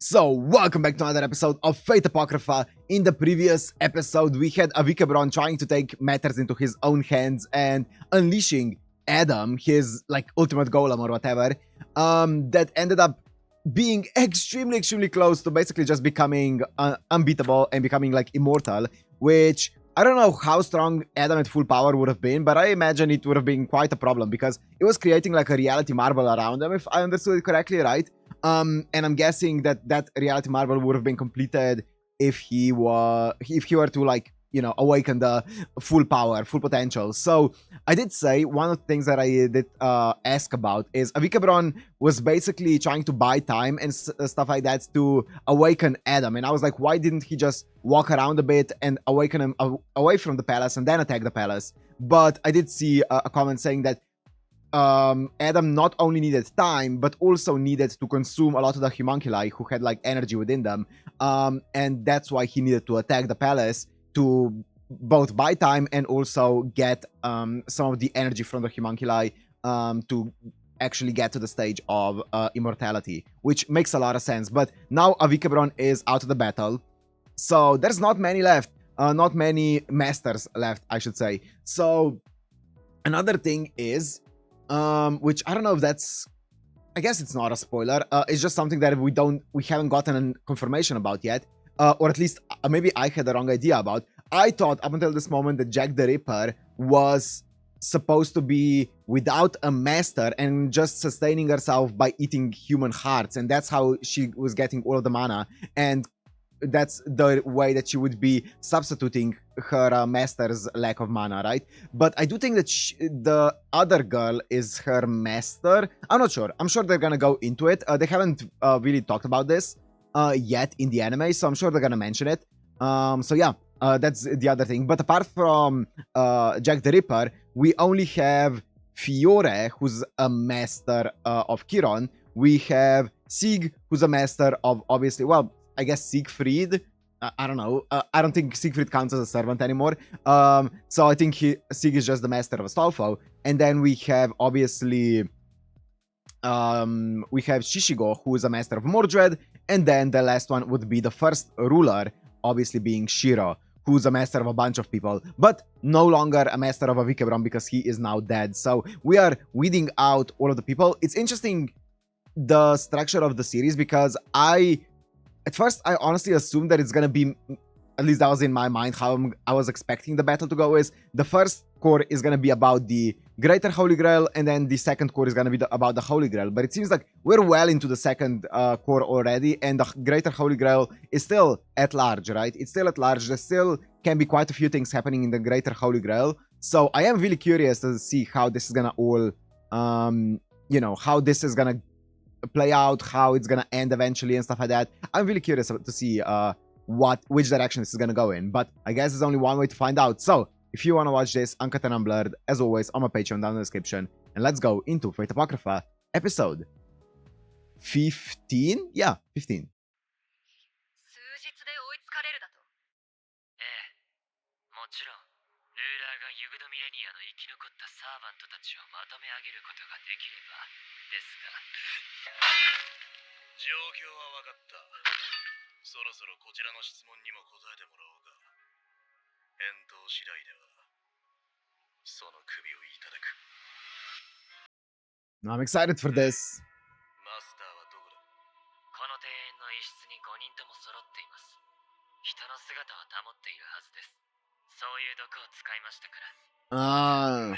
So, welcome back to another episode of Fate Apocrypha. In the previous episode, we had Avikebron trying to take matters into his own hands and unleashing Adam, his ultimate golem or whatever. That ended up being extremely close to basically just becoming unbeatable and becoming immortal, which I don't know how strong Adam at full power would have been, but I imagine it would have been quite a problem because it was creating a reality marble around him, if I understood it correctly, right? And I'm guessing that reality marble would have been completed if he were to awaken the full power, full potential. So I did say one of the things that I did ask about is Avikebron was basically trying to buy time and stuff like that to awaken Adam, and I was like, why didn't he just walk around a bit and awaken him away from the palace and then attack the palace? But I did see a comment saying that Adam not only needed time, but also needed to consume a lot of the homunculi who had energy within them, and that's why he needed to attack the palace to both buy time and also get some of the energy from the homunculi to actually get to the stage of immortality, which makes a lot of sense. But now Avikebron is out of the battle, so there's not many left, not many masters left, I should say. So another thing is, which I don't know if that's, I guess it's not a spoiler. It's just something that we haven't gotten confirmation about yet, or at least maybe I had the wrong idea about. I thought up until this moment that Jack the Ripper was supposed to be without a master and just sustaining herself by eating human hearts, and that's how she was getting all of the mana, and that's the way that she would be substituting her master's lack of mana, right? But I do think that the other girl is her master. I'm not sure. I'm sure they're gonna go into it. They haven't really talked about this yet in the anime, so I'm sure they're gonna mention it. So yeah, that's the other thing. But apart from Jack the Ripper, we only have Fiore, who's a master of Chiron. We have Sig, who's a master of, obviously, well, I guess Siegfried. I don't know. I don't think Siegfried counts as a servant anymore. So I think Sig is just the master of Astolfo. And then we have, obviously, we have Shishigou, who is a master of Mordred. And then the last one would be the first ruler, obviously being Shirou, who's a master of a bunch of people, but no longer a master of Avikebron because he is now dead. So we are weeding out all of the people. It's interesting, the structure of the series, because at first, I honestly assumed that it's gonna be, at least that was in my mind, how I was expecting the battle to go is, the first core is gonna be about the Greater Holy Grail, and then the second core is gonna be about the Holy Grail. But it seems like we're well into the second core already, and the Greater Holy Grail is still at large, right? It's still at large. There still can be quite a few things happening in the Greater Holy Grail. So I am really curious to see how this is gonna all, how this is gonna play out, how it's gonna end eventually and stuff like that. I'm really curious to see which direction this is gonna go in, but I guess there's only one way to find out. So if you want to watch this uncut and unblurred, as always, on my Patreon down in the description, and let's go into Fate Apocrypha episode 15? Yeah, 15. I'm excited for this. Ah.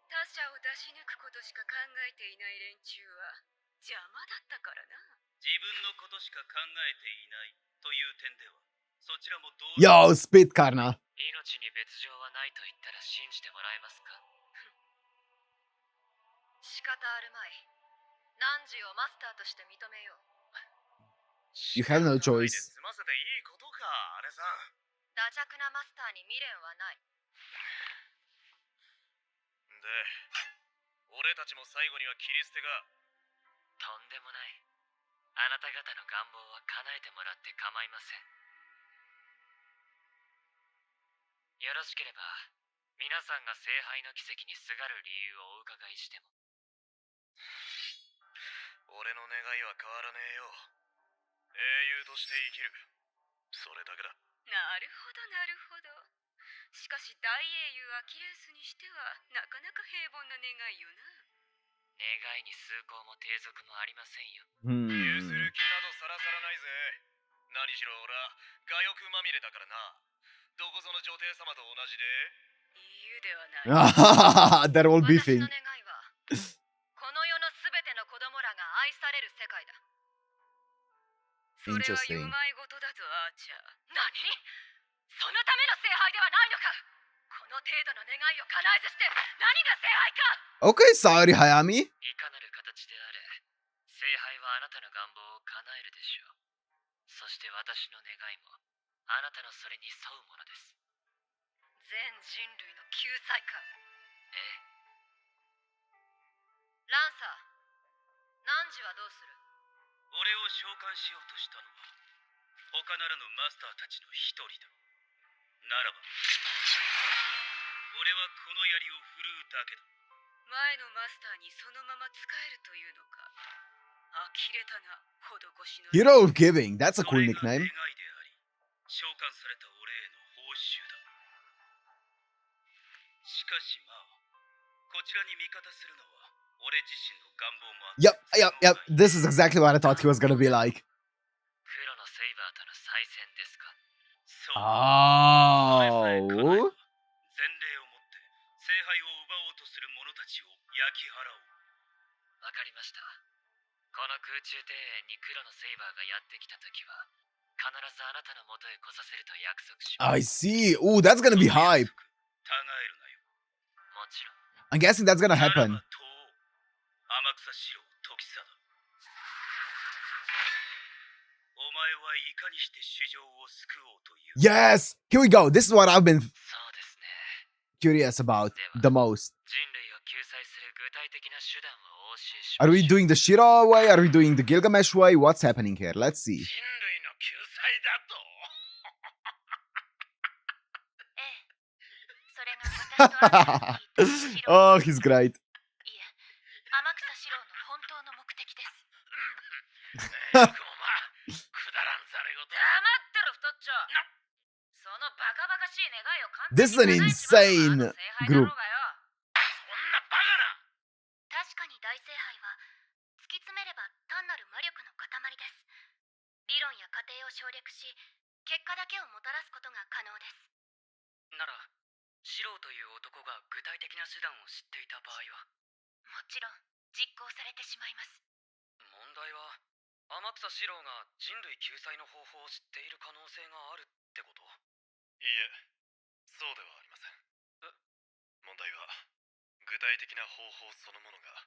他者を出し抜くことしか考えていない連中は邪魔だったからな。自分のことしか考えていないという点では、そちらも同時。Yo, spit karna. 命に別状はないと言ったら信じてもらえますか。仕方あるまい。汝をマスターとして認めよう。You have no choice. 済ませていいことか、姉さん。惰弱なマスターに未練はない。で、俺たちも最後には切り捨てが。とんでもない。あなた方の願望は叶えてもらって構いません。よろしければ、皆さんが聖杯の奇跡にすがる理由をお伺いしても。俺の願いは変わらねえよ。英として生きる。それだけだ。なるほどなるほど。しかし大英雄アキレウスにしてはなかなか平凡な願いよな。願いに崇高も低俗もありませんよ。譲る気などさらさらないぜ。何しろ俺は我欲まみれだからな。どこぞの女帝様と同じで。言うではない。They're all 私 beefing. の願いはこの世のすべての子供らが愛される世界だ。それはInteresting. うまいことだぞ、アーチャー。何？そのための聖杯ではないのか。この程度の願いを叶えずして何が聖杯か。 Okay, sorry, Hayami. いかなる形であれ、聖杯はあなたの願望を叶えるでしょう。そして私の願いもあなたのそれに沿うものです。全人類の救済か。ええ。ランサー、汝はどうする？俺を召喚しようとしたのは他ならぬマスターたちの一人だ。ならば俺はこの槍を振るうだけだ。前のマスターにそのまま使えるというのか。呆れたな、施しの。 Hero of Giving. That's a cool それが nickname. 願いであり、召喚された俺への報酬だ。しかしまあ、こちらに味方するのは俺自身の願望もあって。 Yep. This is exactly what I thought he was gonna be like. 黒のセイバーとの再戦ですか。そう。 Oh. 前例をもって聖杯を奪おうとする者たちを焼き払おう。わかりました。この空中庭園に黒のセイバーがやってきたときは必ずあなたの元へ来させると約束します。 I see. Oh, that's gonna be hype. たがえるなよ。もちろん。 I'm guessing that's gonna happen. 天草四郎時貞。お前はいかにして主情を救おうという。 Yes. Here we go. This is what I've been そうですね。 curious about the most. 人類を救済する具体的な手段をお教えし Are ま we しょう。 doing the Shirou way? Are we doing the Gilgamesh way? What's happening here? Let's see. 人類の救済だと。ええ。それが私とあなたに言っている Oh, he's great. いえ、天草四郎の本当の目的です。くだらんざれ事。黙ってろ、太っちょ。そのバカバカしい願いを完 This is an insane group. そんなバカな。確かに大聖杯は突き詰めれば単なる魔力の塊です。理論や過程を省略し、結果だけをもたらすことが可能です。なら、四郎という男が具体的な手段を知っていた場合は。もちろん実行されてしまいます。問題は天草四郎が人類救済の方法を知っている可能性があるってこと？いいえ、そうではありません。問題は具体的な方法そのものが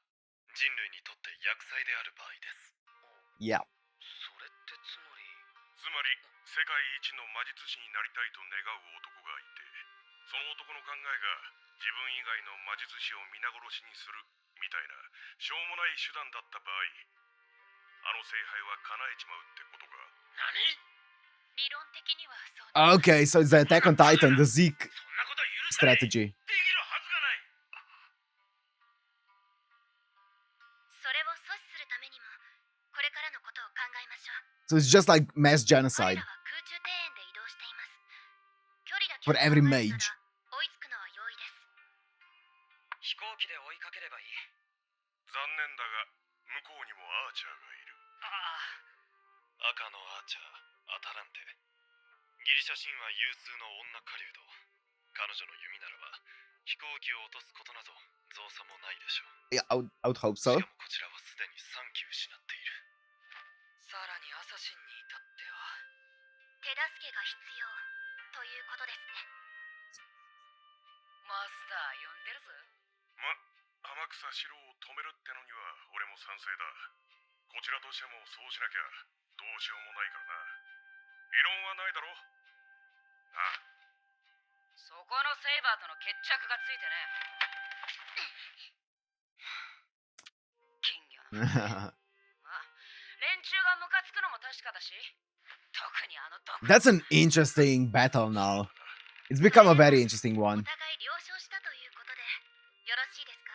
人類にとって厄災である場合です。 Yeah. それってつまり世界一の魔術師になりたいと願う男がいて、その男の考えが自分以外の魔術師を皆殺しにするみたいなしょうもない手段だった場合、あの聖杯は叶えちまうってことか。何？理論的にはそう。 Okay, so it's the Attack on Titan, the Zeke そんなこと許さない。 strategy. できるはずがない。それを阻止するためにもこれからのことを考えましょう。 So it's just like mass 彼 genocide らは空中庭園で移動しています。距離だけ for を every 考え mage. たら追いつくのは容易です。飛行機で追いかければいい。残念だが向こうにもアーチャーがいる。赤のアーチャー、アタランテ。ギリシャ神話有数の女狩人。彼女の弓ならば飛行機を落とすことなど造作もないでしょう。 Yeah, I would hope し so. かもこちらはすでに3機失っている。さらにアサシンに至っては手助けが必要ということですね。マスター呼んでるぞ。天草四郎を止めるってのには俺も賛成だ。こちらとしてもそうしなきゃどうしようもないからな。異論はないだろ。ああ。そこのセイバーとの決着がついてね。金魚の。まあ、連中がムカつくのも確かだし、特にあの毒。 That's an interesting battle now. It's become a very interesting お one. 互い了承したということでよろしいですか？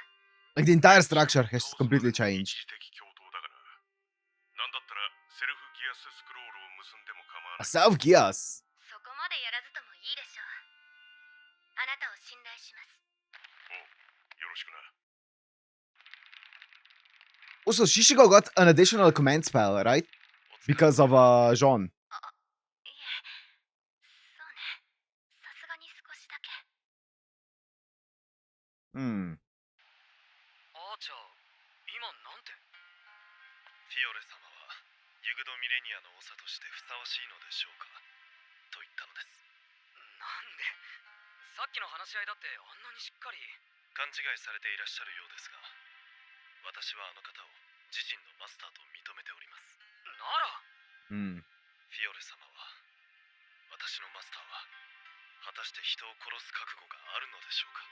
Like the entire structure has completely changed. 一時的共闘だから。なんだったらセルフギアススクロール Self Gears. そこまでやらずともいいでしょう。あなたを信頼します。よろしくな。 Also, Shishigou got an additional command spell, right? Because of Jean. いえ、そうね。さすがに少しだけ。Hmm. アーチャー、今なんて？フィオレ様はユグドミレニアの長としてふさわしいのでしょうかと言ったのです。なんで？さっきの話し合いだってあんなにしっかり。勘違いされていらっしゃるようですが、私はあの方を自身のマスターと認めております。なら、Hmm. フィオレ様は、私のマスターは果たして人を殺す覚悟があるのでしょうか。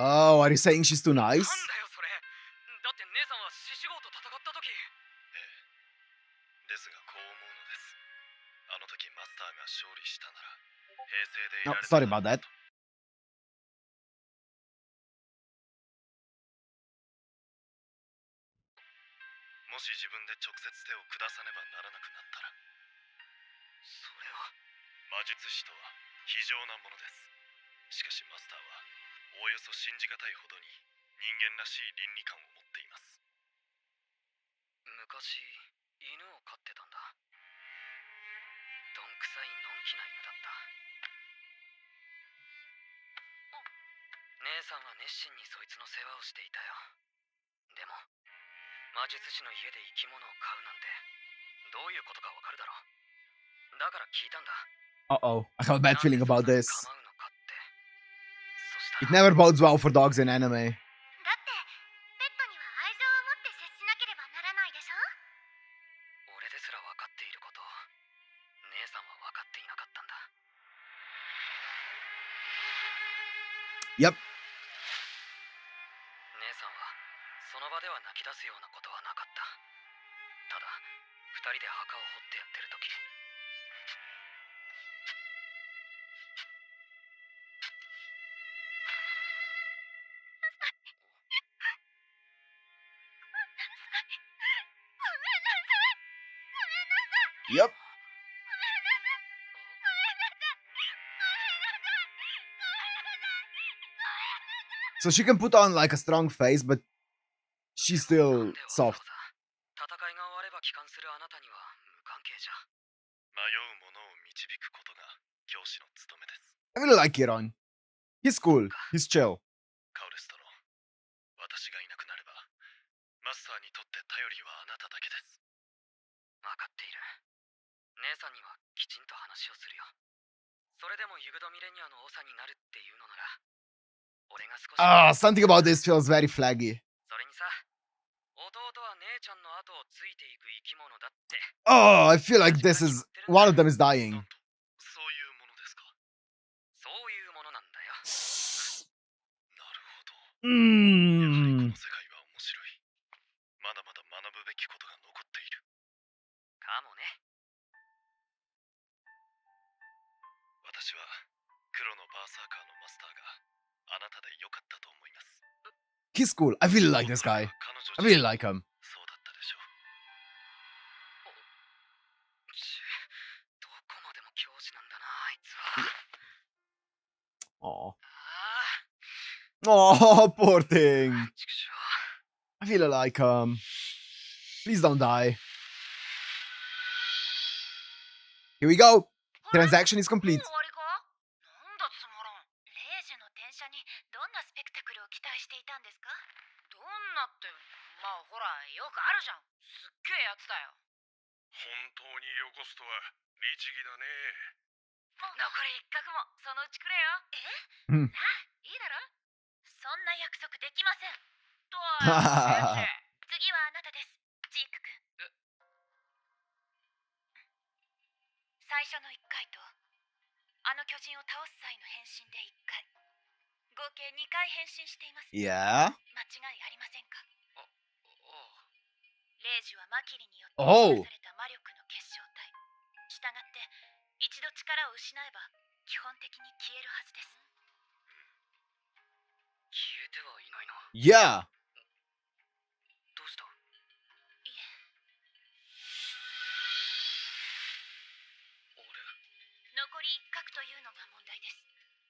Oh, are you saying she's too nice? なんだよそれ。だって姉さんは獅子王と戦った時。ですがこう思うのです。あの時マスターが勝利したなら平静でい Oh, られた sorry about that. もし自分で直接手を下さねばならなくなったら、それは魔術師とは非常なものです。しかしマスターはおおよそ信じがたいほどに人間らしい倫理観を持っています。昔犬を飼ってたんだ。どんくさいのんきな犬だった。姉さんは熱心にそいつの世話をしていたよ。でも魔術師の家で生き物を飼うなんてどういうことかわかるだろう。だから聞いたんだ。 Uh-oh. I have a bad feeling about this. 構うのかって。そした It ら never bodes well for dogs in anime. だって、ペットには愛情を持って接しなければならないでしょ。俺ですら分かっていることを姉さんは分かっていなかったんだ。 Yep. 姉さんはその場では泣き出すようなことはなかった。ただ二人で墓を掘ってやってる時、Yep. So she can put on like a strong face, but she's なん still でわざ soft. わざ戦いが終われば帰還するあなたには無関係じゃ。迷う者を導くことが教師の務めです。 I really like Kiron. He's cool. He's chill. カウレス殿、私がいなくなればマスターにとって頼りはあなただけです。分かっている。姉さんにはきちんと話をするよ。それでもユグドミレニアの長になるっていうのなら、俺が少し。 Something about this feels very flaggy. それにさ、弟は姉ちゃんの後をついていく生き物だって。 Oh, I feel like this is one of them is dying. なんと、そういうものですか。そういうものなんだよ。なるほど。やはりこの世界は面白い。まだまだ学ぶべきことが残っている。かもね。私は黒のバーサーカーのマスターがあなたでよかったと思います。 He's cool. I really like this guy. I really like him. そうだったでしょう。どこまでも教師なんだな、あいつは。 Oh, poor thing. ちくしょ I feel like please don't die. Here we go. Transaction is complete. 終わりか？なんだつまらん。0時の転写にどんなスペクタクルを期待していたんですか？どんなって、まあほら、よくあるじゃん。すっげえやつだよ。本当によこすとは律儀だね。残り一角もそのうちくれよ。うんいいだろ？そんな約束できません。とは先生。次はあなたです、ジーク君。最初の1回とあの巨人を倒す際の変身で1回、合計2回変身しています。 Yeah. 間違いありませんか？レイジはマキリによっておう生み出された魔力の結晶体。したがって一度力を失えば基本的に消えるはずです。消えてはいないな。 Yeah. どうした？いえ、というのが問題です。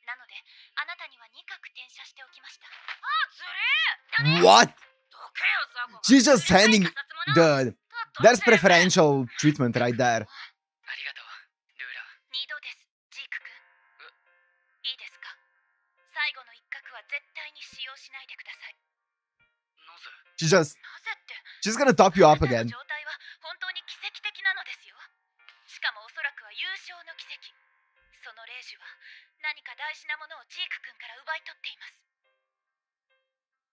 なのであなたには2角転写しておきました。ずるー。 What? どけよザコが。 She's just handing. うるさい仮説もの。 Dude, there's preferential treatment right there. ありがとうルーラ。2度ですジーク君。いいですか。最後の一角は絶対に使用しないでください。なぜ？ She just. なぜって。 She's gonna top you あ up なたの again. 状態は本当に奇跡的なのですよ。しかもおそらくは優勝の奇跡。その霊樹は何か大事なものをジーク君から奪い取っています。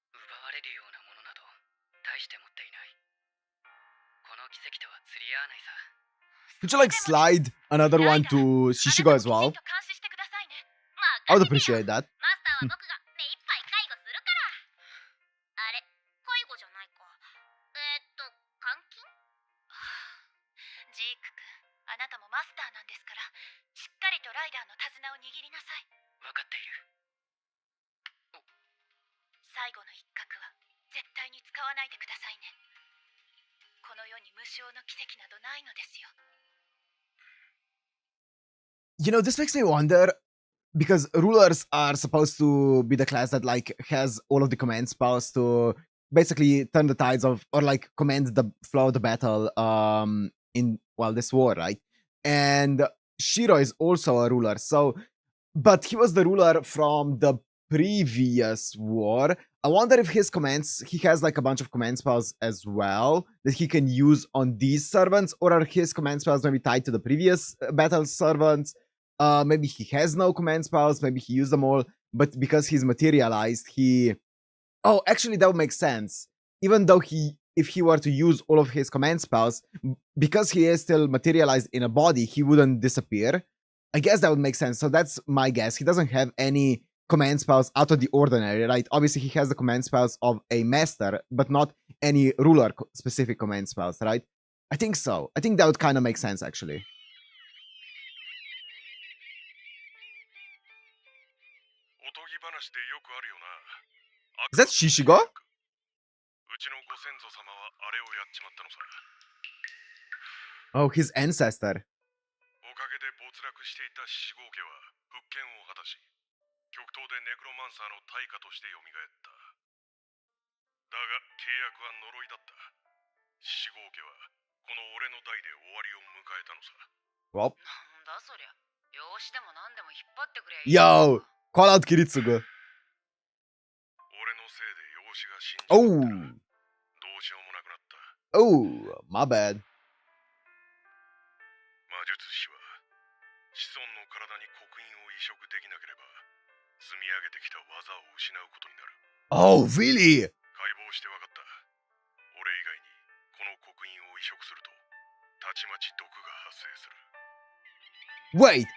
奪われるようなものなど大して持っていない。この奇跡とは釣り合わないさ。 Could you like slide another one to Shishigou as well? あなたもきちんと監視してくださいね。 I would appreciate that. マスターは僕が目いっぱい介護するから。あれ、介護じゃないか。監禁？ジーク君、あなたもマスターなんですから、しっかりとライダーの手綱を握りなさい。分かっている。最後の一角は絶対に使わないでくださいね。この世に無償の奇跡などないのですよ。You know, this makes me wonder because rulers are supposed to be the class that like has all of the command spells to basically turn the tides of or like command the flow of the battle in this war, right? And Shirou is also a ruler, so but he was the ruler from the previous war. I wonder if his commands, he has like a bunch of command spells as well that he can use on these servants, or are his command spells maybe tied to the previous battle servants? Maybe he has no command spells, maybe he used them all, but because he's materialized, he... Oh, actually, that would make sense. Even though if he were to use all of his command spells, because he is still materialized in a body, he wouldn't disappear. I guess that would make sense. So that's my guess. He doesn't have any command spells out of the ordinary, right? Obviously, he has the command spells of a master, but not any ruler specific command spells, right? I think so. I think that would kind of make sense, actually. Is that Shishigou? Oh, his ancestor. おかげで没落していたシシゴウ家は復権を果たし、極東でネクロマンサーの大家として蘇った。だが契約は呪いだった。シシゴウ家はこの俺の代で終わりを迎えたのさ。Well. なんだそりゃ。養子でも何でも引っ張ってくれ。Yo! Call out Kiritsugu. 俺のせいで養子が死んじまったら、どうしようもなくなった。Oh, my bad. 魔術師は子孫の体に刻印を移植できなければ積み上げてきた技を失うことになる。 Oh, really? 解剖して分かった。俺以外にこの刻印を移植するとたちまち毒が発生する。 Wait.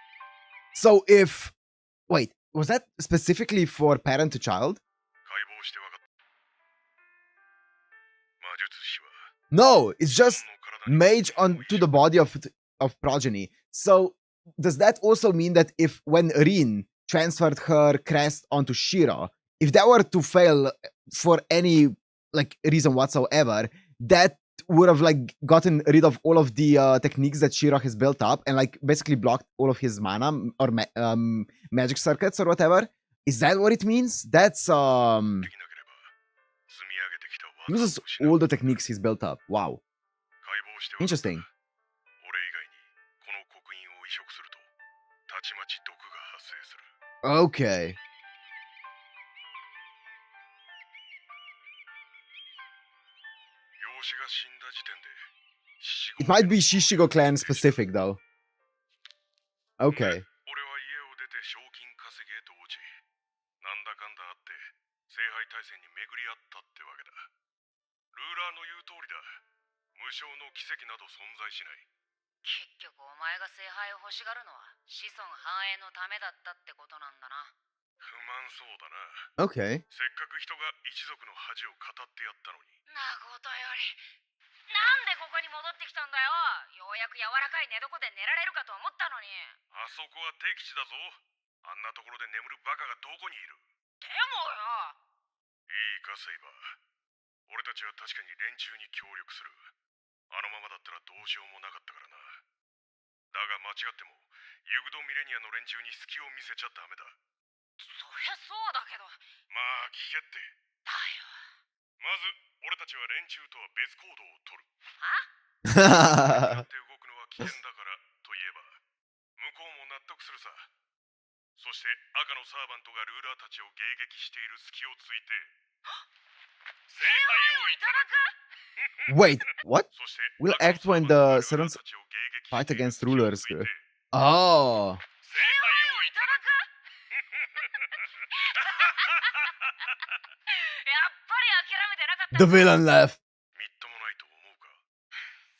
So if... Wait, was that specifically for parent to child? 解剖して分かった。魔術師は No, it's 子孫 just の体に mage 刻印を移 onto the 植 body of progeny. So does that also mean that if when Rin transferred her crest onto Shirou, if that were to fail for any like reason whatsoever, that would have like gotten rid of all of the techniques that Shirou has built up and like basically blocked all of his mana or magic circuits or whatever? Is that what it means? That's できなければ積み上げてきた技を uses 失う all the techniques he's built up. Wow. 解剖して分かった。 Interesting. 俺以外にこの刻印を移植するとたちまち毒が発生する。 Okay. 養子が死んだ時点でシシゴ It might be Shishigou clan specific though. Okay. 俺は家を出て賞金稼ぎへと落ち、なんだかんだあって聖杯大戦に巡り合ったってわけだ。ルーラーの言う通りだ。無償の奇跡など存在しない。結局お前が聖杯を欲しがるのは子孫繁栄のためだったってことなんだな。不満そうだな。 Okay. せっかく人が一族の恥を語ってやったのに。なことよりなんでここに戻ってきたんだよ。ようやく柔らかい寝床で寝られるかと思ったのに。あそこは敵地だぞ。あんなところで眠るバカがどこにいる。でもよ。いいかセイバー。俺たちは確かに連中に協力する。あのままだったらどうしようもなかったからな。だが間違ってもユグドミレニアの連中に隙を見せちゃダメだ。そりゃそうだけど。まあ聞けって。だよ。まず俺たちは連中とは別行動をとる。は？なって動くのは危険だからと言えば向こうも納得するさ。そして赤のサーバントがルーラーたちを迎撃している隙をついて聖杯をいただく。 Wait, what? そして Will 赤の act when サーバントが the ルーラー servants たちを迎撃 fight している against 隙を rulers. ついて Oh, 聖杯をいただく。やっぱり諦めてなかった。 the villain left. みっともないと思うか。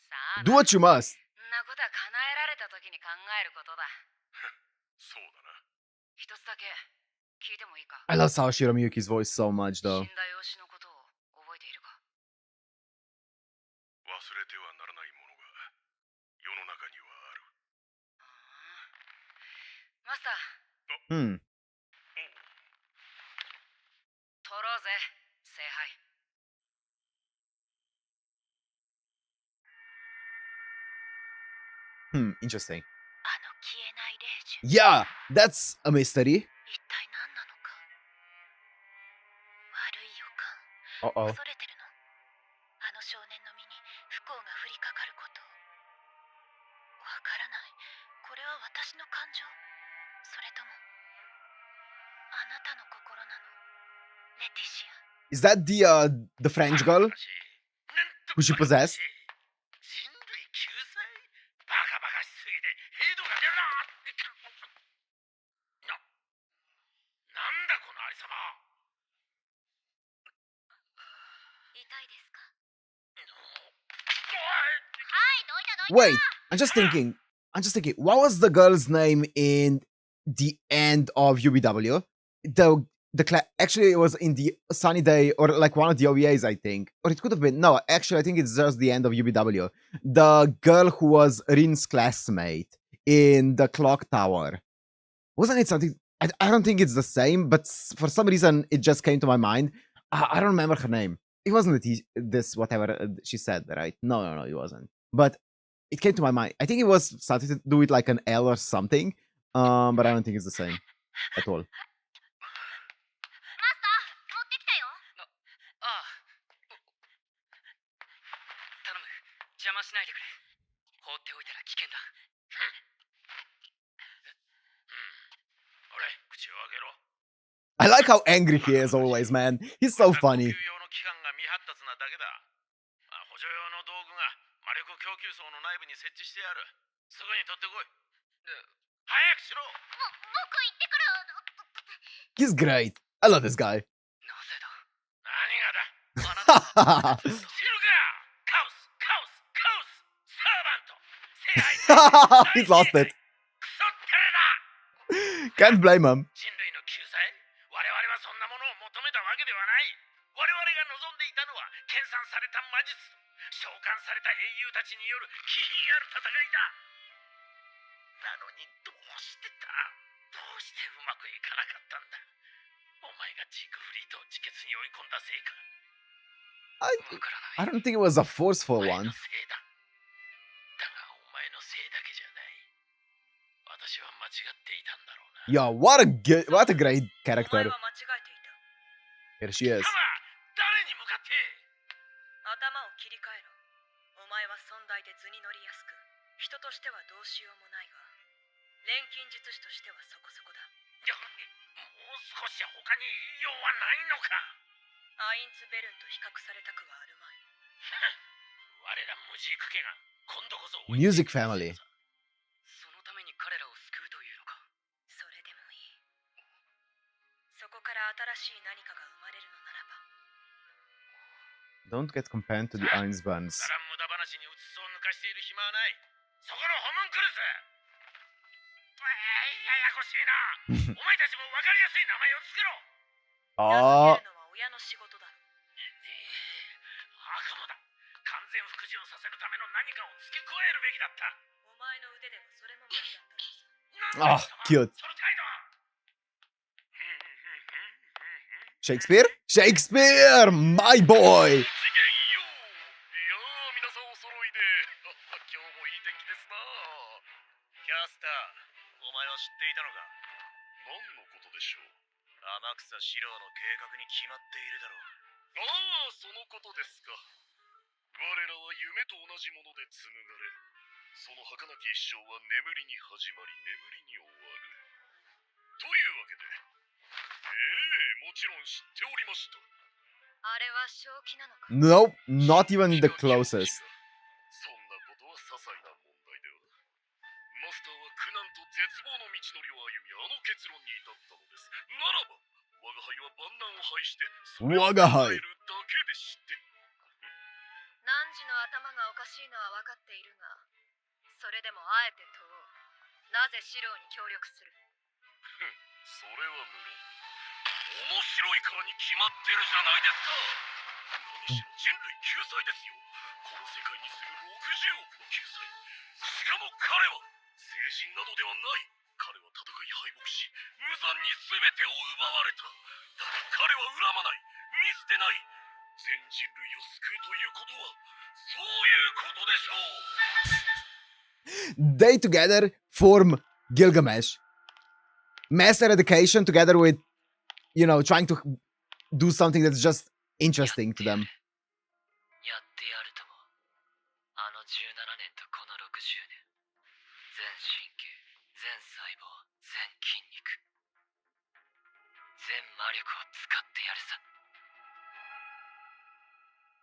さあ Do what you must. そんなことは叶えられた時に考えることだ。そうだな。一つだけ聞いてもいいか。 I love Sawashiro Miyuki's voice so much, 死 though. んだ養子のことを覚えているか。忘れてはならないものが世の中にはある。マスター、 Hmm. 取ろうぜ、聖杯。 Interesting. あの消えない霊樹、 Yeah, that's a mystery. 一体何なのか。悪い予 Uh-oh. 感、恐れてるの。あの少年の身に不幸が降りかかること。わからない。これは私の感情、それともあなたの心なの、レティシア。 Is that the French girl who she possessed? 人類救済？バカバカしすぎてヘドが出るな。なんだこのありさま。痛いですか。おい。はい、どいたどいた。 Wait, I'm just thinking, what was the girl's name in the end of UBW? Actually, it was in the Sunny Day, or like one of the OVAs, I think. Or it could have been, no, actually, I think it's just the end of UBW. The girl who was Rin's classmate in the clock tower. Wasn't it something? I don't think it's the same, but for some reason, it just came to my mind. I don't remember her name. It wasn't this whatever she said, right? No, it wasn't. But it came to my mind. I think it was something to do with like an L or something. But I don't think it's the same at all. マスター、持ってきたよ。ああ。頼む、邪魔しないでくれ。放っておいたら危険だ。ほれ、口を開けろ。 I like how angry he is always, man. He's so 呼 funny. 吸用の器官が未発達なだけだ。補助用の道具が魔力供給層の内部に設置してある。すぐに取ってこい。早くしろ。僕行ってくる。 He's great. I love this guy. なぜだ。何がだ。He's 知るか。カオス、カオス、カオス。サーバント。聖杯。 lost it. クソってれだ。 Can't blame him. 人類の救済？我々はそんなものを求めたわけではない。我々が望んでいたのは研鑽された魔術と召喚された英雄たちによる気品ある戦いだ。なのにどうしてだ？どうしてうまくいかなかったんだ？お前がジークフリートを自決に追い込んだせいか。 I don't think it was a forceful お前 one. のせいだ。だがお前のせいだけじゃない。私は間違っていたんだろうな。 Yo, what a great お前 character. は間違えていた。 Here she is. カマ、誰に向かって？頭を切り替えろ。お前は尊大で図に乗りやすく、人としてはどうしようもないが、錬金術師としてはそこそこだ。いや、もう少し他に言いようはないのか。アインツベルンと比較されたくはあるまい。我らムジーク家が今度こそ Music family. そのために彼らを救うというのか。それでもいい。そこから新しい何かが生まれるのならば。 Don't get compared to the Einsbands. だら無駄話にうつつを抜かしている暇はない。そこのホムンクルス。ややこしいな。お前たちも分かりやすい名前をつけろ。あ名付けるのは親の仕事だ。悪魔だ。完全服従をさせるための何かを付け加えるべきだった。お前の腕でもそれも無理だったのさ。あ、cute. その態度は。 Shakespeare? Shakespeare! My boy! 次元よ。いやー、皆さんお揃いで。今日もいい天気ですな。キャスター、前は知っていたのか？何のことでしょう？天草四郎の計画に決まっているだろう。ああ、そのことですか。我らは夢と同じもので紡がれ、その儚き一生は眠りに始まり眠りに終わる。というわけで、もちろん知っておりました。あれは正気なのか？ Nope, not even the closest. そんなことは些細な問題では。マスターは苦難と絶望の道のりを歩み、あの結論に至ったのです。ならば、我が輩は万難を排して、それを我が輩伝えるだけでして。汝の頭がおかしいのは分かっているが、それでもあえて問おう。なぜシロウに協力する？それは無論、面白いからに決まってるじゃないですか。何しろ人類救済ですよ。この世界に住む60億の救済。しかも彼は聖人などではない。彼は戦い敗北し、無残に全てを奪われた。だが彼は恨まない、見捨てない。全人類を救うということは、そういうことでしょう。They together form Gilgamesh. Master education together with, you know, trying to do something that's just interesting to them. やってやるとも。あの17年とこの60年。全神経、全細胞、全筋肉。全魔力を使ってやるさ。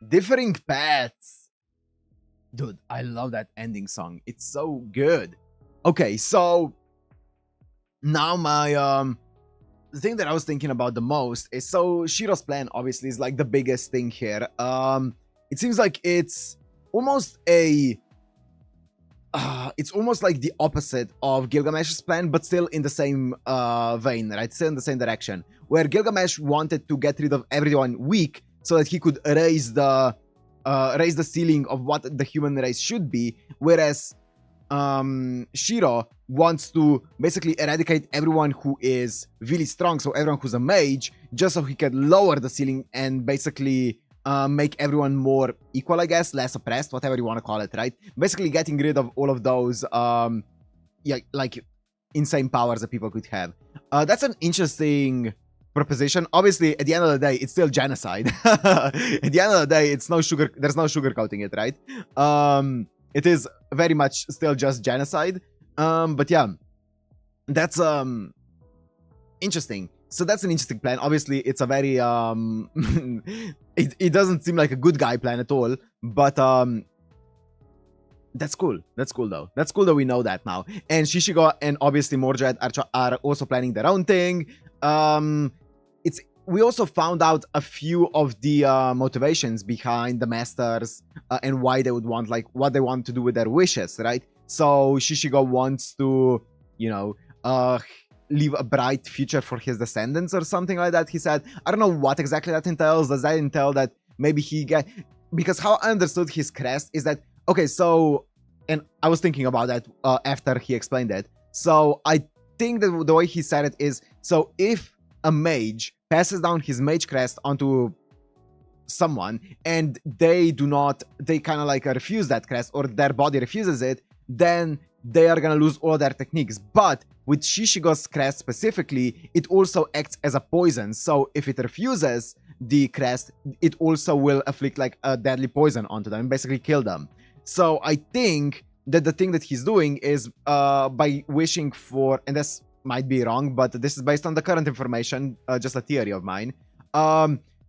Differing paths. Dude, I love that ending song. It's so good. Okay, so now the thing that I was thinking about the most is, so Shiro's plan obviously is like the biggest thing here. It seems like it's almost like the opposite of Gilgamesh's plan, but still in the same vein, right? Still in the same direction, where Gilgamesh wanted to get rid of everyone weak so that he could raise the ceiling of what the human race should be, whereas Shiro wants to basically eradicate everyone who is really strong, so everyone who's a mage, just so he can lower the ceiling and basically make everyone more equal, I guess, less oppressed, whatever you want to call it, right? Basically getting rid of all of those like insane powers that people could have. That's an interesting proposition. Obviously, at the end of the day, it's still genocide. At the end of the day, there's no sugarcoating it, right? It is very much still just genocide. But yeah, that's interesting. So that's an interesting plan. Obviously, it's a very it doesn't seem like a good guy plan at all, but that's cool. That's cool though. That's cool that we know that now. And Shishigou and obviously Mordred are also planning their own thing. We also found out a few of the motivations behind the masters and why they would want, like, what they want to do with their wishes, right? So Shishigou wants to, you know, leave a bright future for his descendants or something like that, he said. I don't know what exactly that entails. Does that entail that maybe because how I understood his crest is that, okay, so, and I was thinking about that after he explained it. So I think that the way he said it is, so if a mage passes down his mage crest onto someone and they kind of like refuse that crest, or their body refuses it, then they are gonna lose all their techniques. But with Shishigou's crest specifically, it also acts as a poison. So if it refuses the crest, it also will afflict like a deadly poison onto them and basically kill them. So I think that the thing that he's doing is by wishing for, and this might be wrong, but this is based on the current information, just a theory of mine.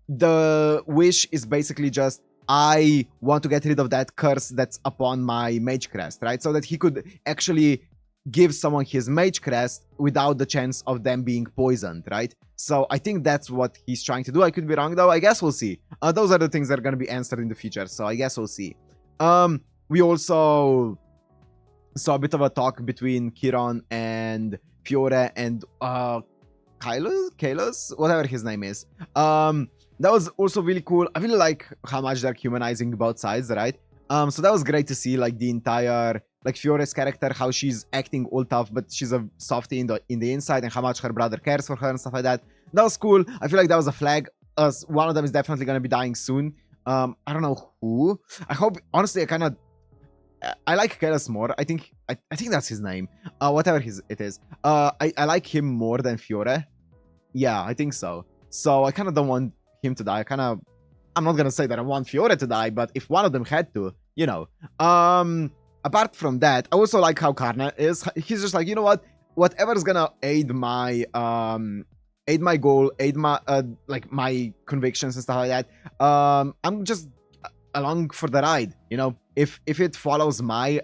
The wish is basically just, I want to get rid of that curse that's upon my mage crest, right? So that he could actually give someone his mage crest without the chance of them being poisoned, right? So I think that's what he's trying to do. I could be wrong though. I guess we'll see. Those are the things that are going to be answered in the future, so I guess we'll see. We also saw a bit of a talk between Chiron and Fiore and Kalos, whatever his name is. That was also really cool. I really like how much they're humanizing both sides, right? So that was great to see, like, the entire, like, Fiore's character, how she's acting all tough, but she's a softie in the inside, and how much her brother cares for her and stuff like that. That was cool. I feel like that was a flag. One of them is definitely gonna be dying soon. I don't know who. I hope, honestly, I like Kalos more. I think I think that's his name. Whatever it is. I like him more than Fiore. Yeah, I think so. So I kind of don't want him to die. I'm not gonna say that I want Fiore to die, but if one of them had to, you know. Apart from that, I also like how Karna is. He's just like, you know what? Whatever's gonna aid my goal, aid my like my convictions and stuff like that. I'm just along for the ride, you know. If it follows my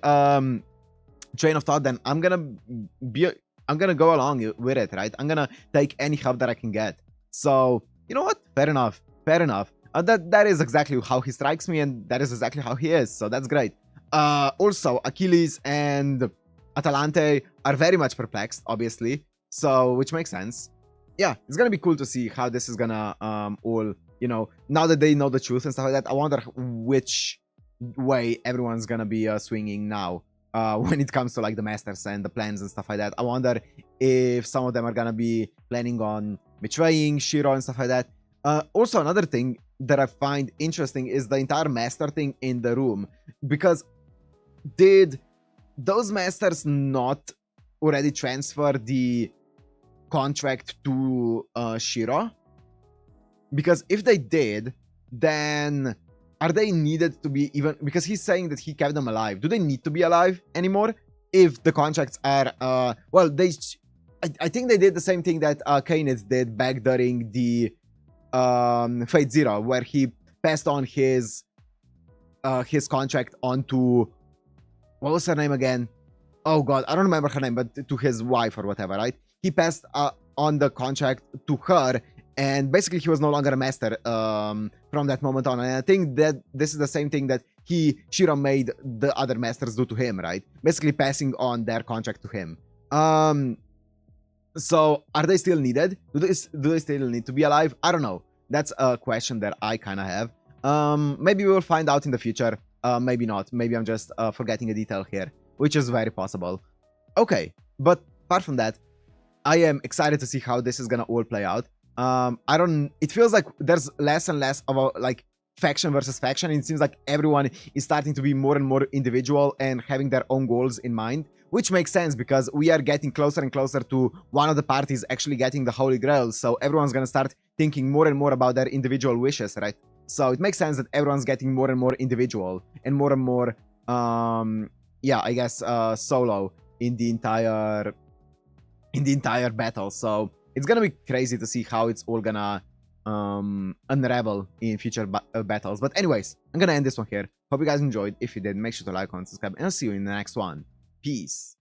train of thought, then I'm gonna go along with it, right? I'm gonna take any help that I can get. So you know what? Fair enough. Fair enough. That is exactly how he strikes me, and that is exactly how he is. So that's great. Also, Achilles and Atalante are very much perplexed, obviously. So which makes sense. Yeah, it's gonna be cool to see how this is gonna all, you know, now that they know the truth and stuff like that. I wonder which way everyone's gonna be swinging now when it comes to like the masters and the plans and stuff like that. I wonder if some of them are gonna be planning on betraying Shirou and stuff like that. Also, another thing that I find interesting is the entire master thing in the room, because did those masters not already transfer the contract to Shirou? Because if they did, then are they needed to be even, because he's saying that he kept them alive. Do they need to be alive anymore if the contracts are well, I think they did the same thing that Kainitz did back during the Fate Zero, where he passed on his contract onto, what was her name again? Oh god, I don't remember her name, but to his wife or whatever, right? He passed on the contract to her, and basically he was no longer a master from that moment on. And I think that this is the same thing that Shirou made the other masters do to him, right? Basically passing on their contract to him. So are they still needed? Do they still need to be alive? I don't know. That's a question that I kind of have. Maybe we will find out in the future. Maybe not. Maybe I'm just forgetting a detail here, which is very possible. Okay, but apart from that, I am excited to see how this is gonna all play out. It feels like there's less and less of a like faction versus faction. It seems like everyone is starting to be more and more individual and having their own goals in mind, which makes sense because we are getting closer and closer to one of the parties actually getting the Holy Grail. So everyone's gonna start thinking more and more about their individual wishes, right? So it makes sense that everyone's getting more and more individual and more, yeah, I guess solo in the entire battle. So it's gonna be crazy to see how it's all gonna unravel in future battles. But anyways, I'm gonna end this one here. Hope you guys enjoyed. If you did, make sure to like, comment, subscribe, and I'll see you in the next one. Peace.